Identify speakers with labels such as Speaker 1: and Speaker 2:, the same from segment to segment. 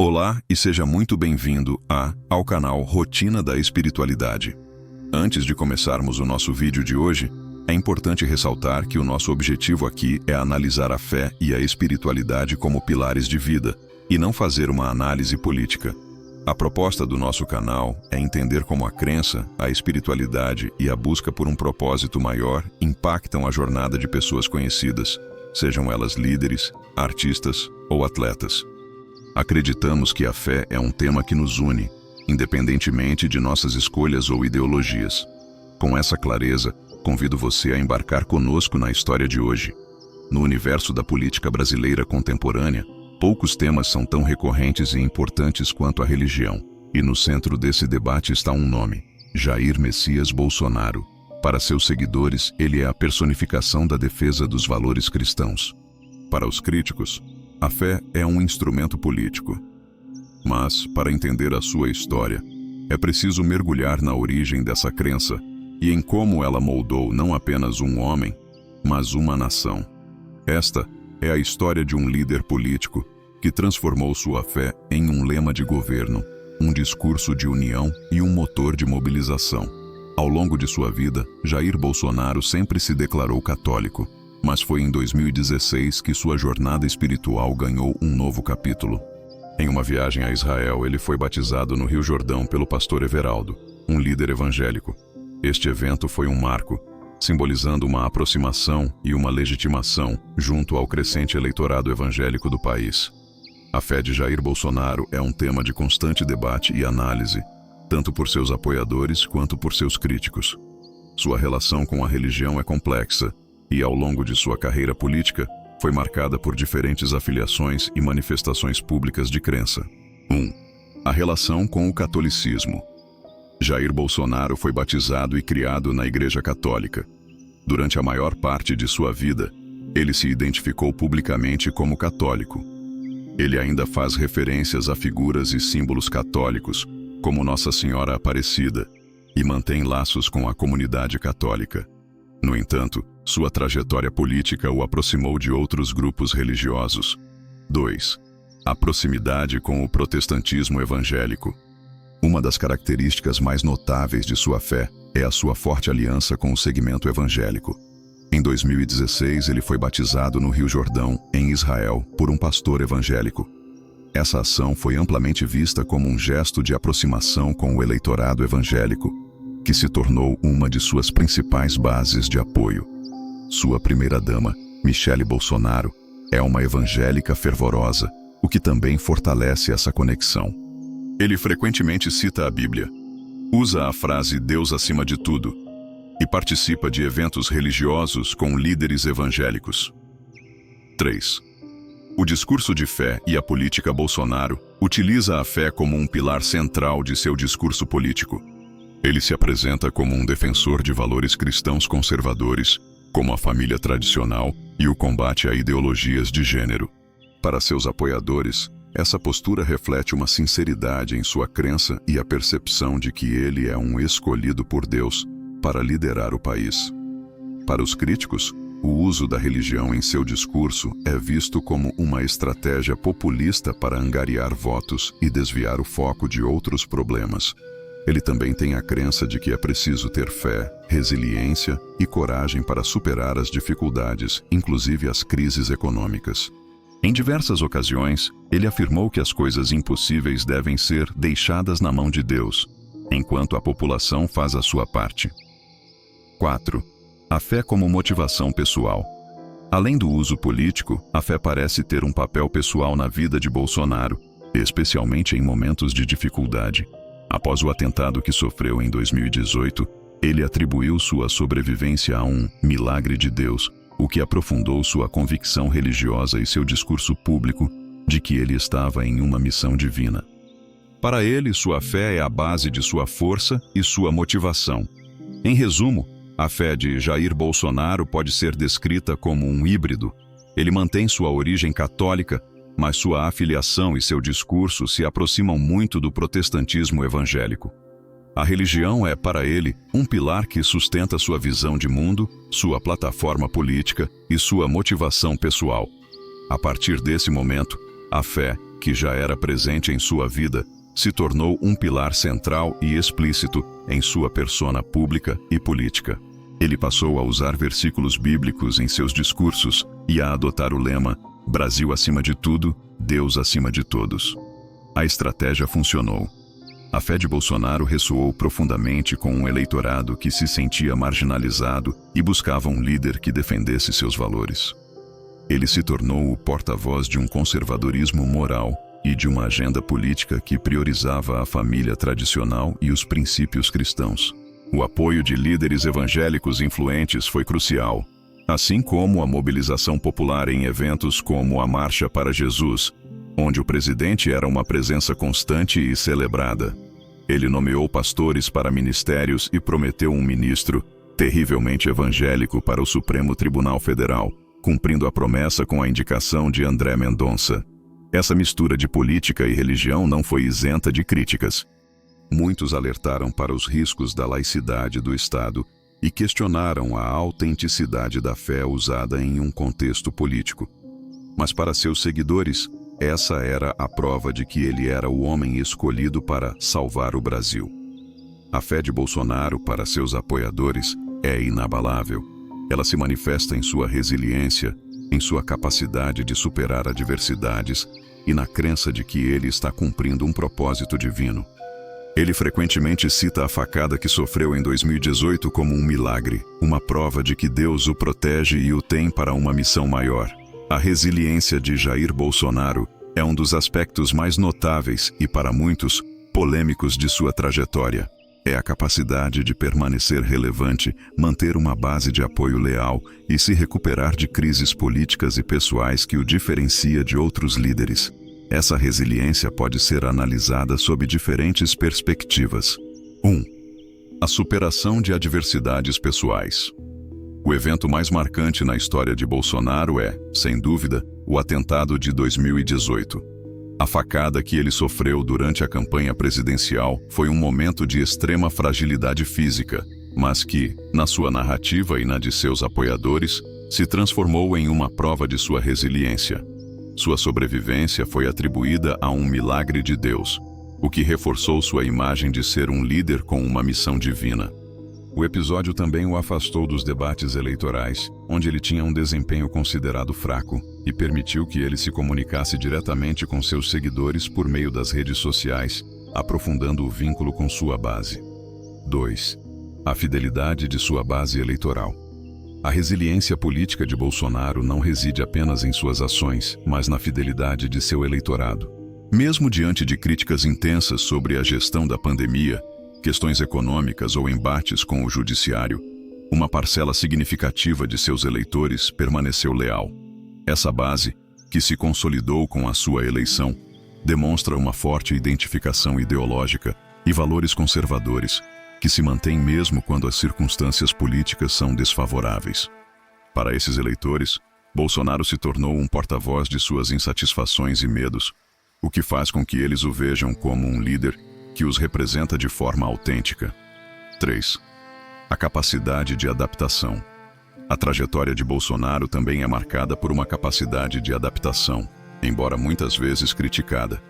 Speaker 1: Olá e seja muito bem-vindo ao canal Rotina da Espiritualidade. Antes de começarmos o nosso vídeo de hoje, é importante ressaltar que o nosso objetivo aqui é analisar a fé e a espiritualidade como pilares de vida, e não fazer uma análise política. A proposta do nosso canal é entender como a crença, a espiritualidade e a busca por um propósito maior impactam a jornada de pessoas conhecidas, sejam elas líderes, artistas ou atletas. Acreditamos que a fé é um tema que nos une, independentemente de nossas escolhas ou ideologias. Com essa clareza, convido você a embarcar conosco na história de hoje. No universo da política brasileira contemporânea, poucos temas são tão recorrentes e importantes quanto a religião. E no centro desse debate está um nome: Jair Messias Bolsonaro. Para seus seguidores, ele é a personificação da defesa dos valores cristãos. Para os críticos, a fé é um instrumento político. Mas, para entender a sua história, é preciso mergulhar na origem dessa crença e em como ela moldou não apenas um homem, mas uma nação. Esta é a história de um líder político que transformou sua fé em um lema de governo, um discurso de união e um motor de mobilização. Ao longo de sua vida, Jair Bolsonaro sempre se declarou católico, mas foi em 2016 que sua jornada espiritual ganhou um novo capítulo. Em uma viagem a Israel, ele foi batizado no Rio Jordão pelo pastor Everaldo, um líder evangélico. Este evento foi um marco, simbolizando uma aproximação e uma legitimação junto ao crescente eleitorado evangélico do país. A fé de Jair Bolsonaro é um tema de constante debate e análise, tanto por seus apoiadores quanto por seus críticos. Sua relação com a religião é complexa, e ao longo de sua carreira política, foi marcada por diferentes afiliações e manifestações públicas de crença. 1. A relação com o catolicismo. Jair Bolsonaro foi batizado e criado na Igreja Católica. Durante a maior parte de sua vida, ele se identificou publicamente como católico. Ele ainda faz referências a figuras e símbolos católicos, como Nossa Senhora Aparecida, e mantém laços com a comunidade católica. No entanto, sua trajetória política o aproximou de outros grupos religiosos. 2. A proximidade com o protestantismo evangélico. Uma das características mais notáveis de sua fé é a sua forte aliança com o segmento evangélico. Em 2016, ele foi batizado no Rio Jordão, em Israel, por um pastor evangélico. Essa ação foi amplamente vista como um gesto de aproximação com o eleitorado evangélico, que se tornou uma de suas principais bases de apoio. Sua primeira-dama, Michele Bolsonaro, é uma evangélica fervorosa, o que também fortalece essa conexão. Ele frequentemente cita a Bíblia, usa a frase Deus acima de tudo e participa de eventos religiosos com líderes evangélicos. 3. O discurso de fé e a política Bolsonaro utiliza a fé como um pilar central de seu discurso político. Ele se apresenta como um defensor de valores cristãos conservadores, como a família tradicional e o combate a ideologias de gênero. Para seus apoiadores, essa postura reflete uma sinceridade em sua crença e a percepção de que ele é um escolhido por Deus para liderar o país. Para os críticos, o uso da religião em seu discurso é visto como uma estratégia populista para angariar votos e desviar o foco de outros problemas. Ele também tem a crença de que é preciso ter fé, resiliência e coragem para superar as dificuldades, inclusive as crises econômicas. Em diversas ocasiões, ele afirmou que as coisas impossíveis devem ser deixadas na mão de Deus, enquanto a população faz a sua parte. 4. A fé como motivação pessoal. Além do uso político, a fé parece ter um papel pessoal na vida de Bolsonaro, especialmente em momentos de dificuldade. Após o atentado que sofreu em 2018, ele atribuiu sua sobrevivência a um milagre de Deus, o que aprofundou sua convicção religiosa e seu discurso público de que ele estava em uma missão divina. Para ele, sua fé é a base de sua força e sua motivação. Em resumo, a fé de Jair Bolsonaro pode ser descrita como um híbrido. Ele mantém sua origem católica, mas sua afiliação e seu discurso se aproximam muito do protestantismo evangélico. A religião é, para ele, um pilar que sustenta sua visão de mundo, sua plataforma política e sua motivação pessoal. A partir desse momento, a fé que já era presente em sua vida, se tornou um pilar central e explícito em sua persona pública e política. Ele passou a usar versículos bíblicos em seus discursos e a adotar o lema "Brasil acima de tudo, Deus acima de todos". A estratégia funcionou. A fé de Bolsonaro ressoou profundamente com um eleitorado que se sentia marginalizado e buscava um líder que defendesse seus valores. Ele se tornou o porta-voz de um conservadorismo moral e de uma agenda política que priorizava a família tradicional e os princípios cristãos. O apoio de líderes evangélicos influentes foi crucial, assim como a mobilização popular em eventos como a Marcha para Jesus, onde o presidente era uma presença constante e celebrada. Ele nomeou pastores para ministérios e prometeu um ministro, terrivelmente evangélico, para o Supremo Tribunal Federal, cumprindo a promessa com a indicação de André Mendonça. Essa mistura de política e religião não foi isenta de críticas. Muitos alertaram para os riscos da laicidade do Estado e questionaram a autenticidade da fé usada em um contexto político. Mas para seus seguidores, essa era a prova de que ele era o homem escolhido para salvar o Brasil. A fé de Bolsonaro para seus apoiadores é inabalável. Ela se manifesta em sua resiliência, em sua capacidade de superar adversidades e na crença de que ele está cumprindo um propósito divino. Ele frequentemente cita a facada que sofreu em 2018 como um milagre, uma prova de que Deus o protege e o tem para uma missão maior. A resiliência de Jair Bolsonaro é um dos aspectos mais notáveis e, para muitos, polêmicos de sua trajetória. É a capacidade de permanecer relevante, manter uma base de apoio leal e se recuperar de crises políticas e pessoais que o diferencia de outros líderes. Essa resiliência pode ser analisada sob diferentes perspectivas. 1. A superação de adversidades pessoais. O evento mais marcante na história de Bolsonaro é, sem dúvida, o atentado de 2018. A facada que ele sofreu durante a campanha presidencial foi um momento de extrema fragilidade física, mas que, na sua narrativa e na de seus apoiadores, se transformou em uma prova de sua resiliência. Sua sobrevivência foi atribuída a um milagre de Deus, o que reforçou sua imagem de ser um líder com uma missão divina. O episódio também o afastou dos debates eleitorais, onde ele tinha um desempenho considerado fraco, e permitiu que ele se comunicasse diretamente com seus seguidores por meio das redes sociais, aprofundando o vínculo com sua base. 2. A fidelidade de sua base eleitoral. A resiliência política de Bolsonaro não reside apenas em suas ações, mas na fidelidade de seu eleitorado. Mesmo diante de críticas intensas sobre a gestão da pandemia, questões econômicas ou embates com o judiciário, uma parcela significativa de seus eleitores permaneceu leal. Essa base, que se consolidou com a sua eleição, demonstra uma forte identificação ideológica e valores conservadores, que se mantém mesmo quando as circunstâncias políticas são desfavoráveis. Para esses eleitores, Bolsonaro se tornou um porta-voz de suas insatisfações e medos, o que faz com que eles o vejam como um líder que os representa de forma autêntica. 3. A capacidade de adaptação. A trajetória de Bolsonaro também é marcada por uma capacidade de adaptação, embora muitas vezes criticada.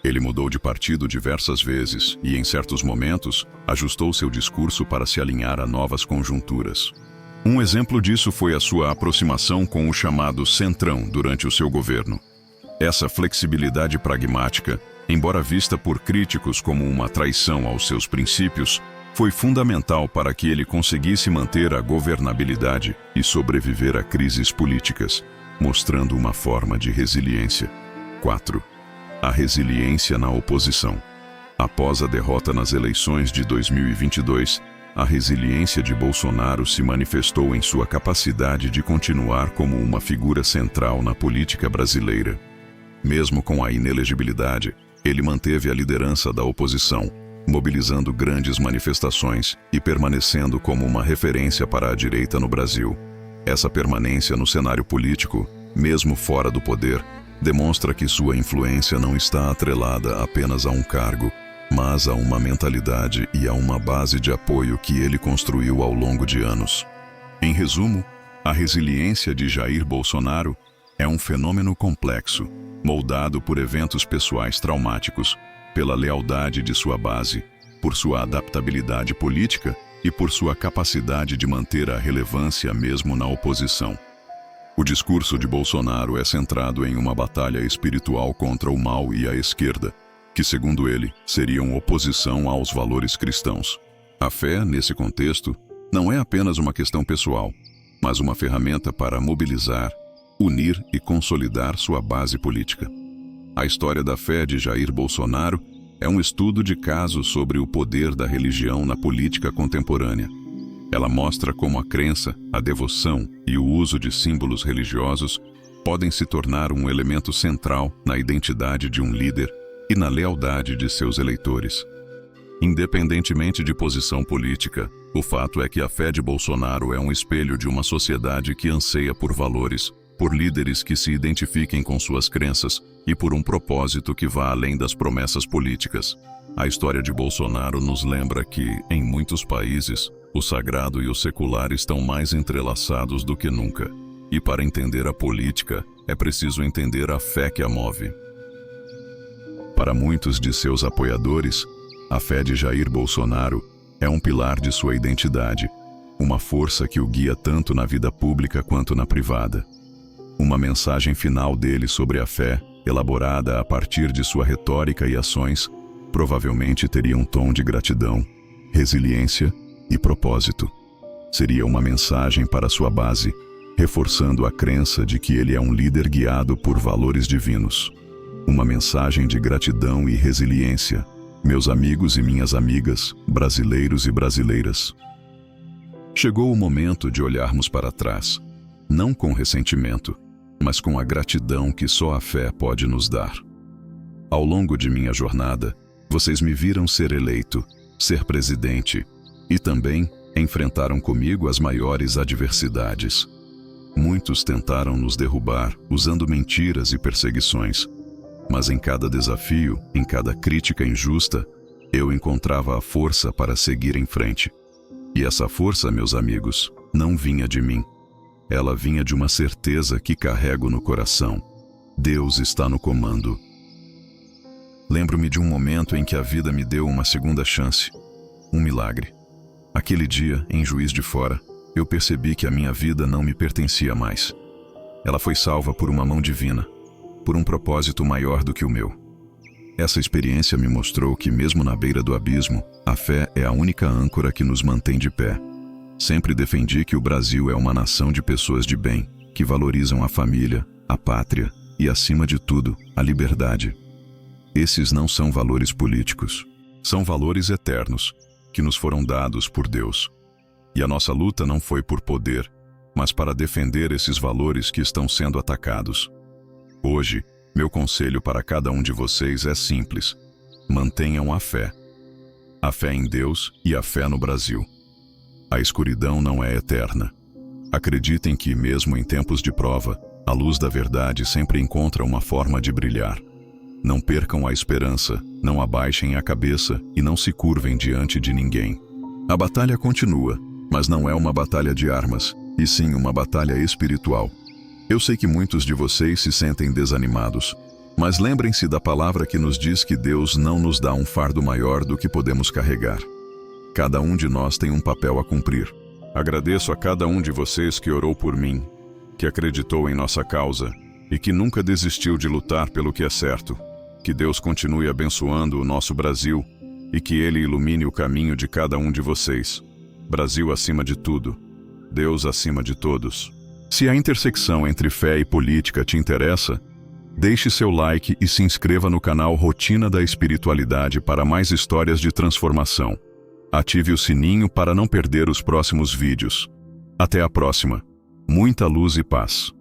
Speaker 1: Ele mudou de partido diversas vezes e, em certos momentos, ajustou seu discurso para se alinhar a novas conjunturas. Um exemplo disso foi a sua aproximação com o chamado Centrão durante o seu governo. Essa flexibilidade pragmática, embora vista por críticos como uma traição aos seus princípios, foi fundamental para que ele conseguisse manter a governabilidade e sobreviver a crises políticas, mostrando uma forma de resiliência. 4. A resiliência na oposição. Após a derrota nas eleições de 2022, a resiliência de Bolsonaro se manifestou em sua capacidade de continuar como uma figura central na política brasileira. Mesmo com a inelegibilidade, ele manteve a liderança da oposição, mobilizando grandes manifestações e permanecendo como uma referência para a direita no Brasil. Essa permanência no cenário político, mesmo fora do poder, demonstra que sua influência não está atrelada apenas a um cargo, mas a uma mentalidade e a uma base de apoio que ele construiu ao longo de anos. Em resumo, a resiliência de Jair Bolsonaro é um fenômeno complexo, moldado por eventos pessoais traumáticos, pela lealdade de sua base, por sua adaptabilidade política e por sua capacidade de manter a relevância mesmo na oposição. O discurso de Bolsonaro é centrado em uma batalha espiritual contra o mal e a esquerda, que, segundo ele, seriam oposição aos valores cristãos. A fé, nesse contexto, não é apenas uma questão pessoal, mas uma ferramenta para mobilizar, unir e consolidar sua base política. A história da fé de Jair Bolsonaro é um estudo de caso sobre o poder da religião na política contemporânea. Ela mostra como a crença, a devoção e o uso de símbolos religiosos podem se tornar um elemento central na identidade de um líder e na lealdade de seus eleitores. Independentemente de posição política, o fato é que a fé de Bolsonaro é um espelho de uma sociedade que anseia por valores, por líderes que se identifiquem com suas crenças e por um propósito que vá além das promessas políticas. A história de Bolsonaro nos lembra que, em muitos países, o sagrado e o secular estão mais entrelaçados do que nunca. E para entender a política, é preciso entender a fé que a move. Para muitos de seus apoiadores, a fé de Jair Bolsonaro é um pilar de sua identidade, uma força que o guia tanto na vida pública quanto na privada. Uma mensagem final dele sobre a fé, elaborada a partir de sua retórica e ações, provavelmente teria um tom de gratidão, resiliência e propósito. Seria uma mensagem para sua base, reforçando a crença de que ele é um líder guiado por valores divinos. Uma mensagem de gratidão e resiliência, meus amigos e minhas amigas, brasileiros e brasileiras. Chegou o momento de olharmos para trás, não com ressentimento, mas com a gratidão que só a fé pode nos dar. Ao longo de minha jornada, vocês me viram ser eleito, ser presidente, e também enfrentaram comigo as maiores adversidades. Muitos tentaram nos derrubar, usando mentiras e perseguições. Mas em cada desafio, em cada crítica injusta, eu encontrava a força para seguir em frente. E essa força, meus amigos, não vinha de mim. Ela vinha de uma certeza que carrego no coração. Deus está no comando. Lembro-me de um momento em que a vida me deu uma segunda chance. Um milagre. Aquele dia, em Juiz de Fora, eu percebi que a minha vida não me pertencia mais. Ela foi salva por uma mão divina, por um propósito maior do que o meu. Essa experiência me mostrou que, mesmo na beira do abismo, a fé é a única âncora que nos mantém de pé. Sempre defendi que o Brasil é uma nação de pessoas de bem, que valorizam a família, a pátria e, acima de tudo, a liberdade. Esses não são valores políticos, são valores eternos, que nos foram dados por Deus. E a nossa luta não foi por poder, mas para defender esses valores que estão sendo atacados. Hoje, meu conselho para cada um de vocês é simples: mantenham a fé. A fé em Deus e a fé no Brasil. A escuridão não é eterna. Acreditem que, mesmo em tempos de prova, a luz da verdade sempre encontra uma forma de brilhar. Não percam a esperança, não abaixem a cabeça e não se curvem diante de ninguém. A batalha continua, mas não é uma batalha de armas, e sim uma batalha espiritual. Eu sei que muitos de vocês se sentem desanimados, mas lembrem-se da palavra que nos diz que Deus não nos dá um fardo maior do que podemos carregar. Cada um de nós tem um papel a cumprir. Agradeço a cada um de vocês que orou por mim, que acreditou em nossa causa e que nunca desistiu de lutar pelo que é certo. Que Deus continue abençoando o nosso Brasil e que Ele ilumine o caminho de cada um de vocês. Brasil acima de tudo. Deus acima de todos. Se a intersecção entre fé e política te interessa, deixe seu like e se inscreva no canal Rotina da Espiritualidade para mais histórias de transformação. Ative o sininho para não perder os próximos vídeos. Até a próxima. Muita luz e paz.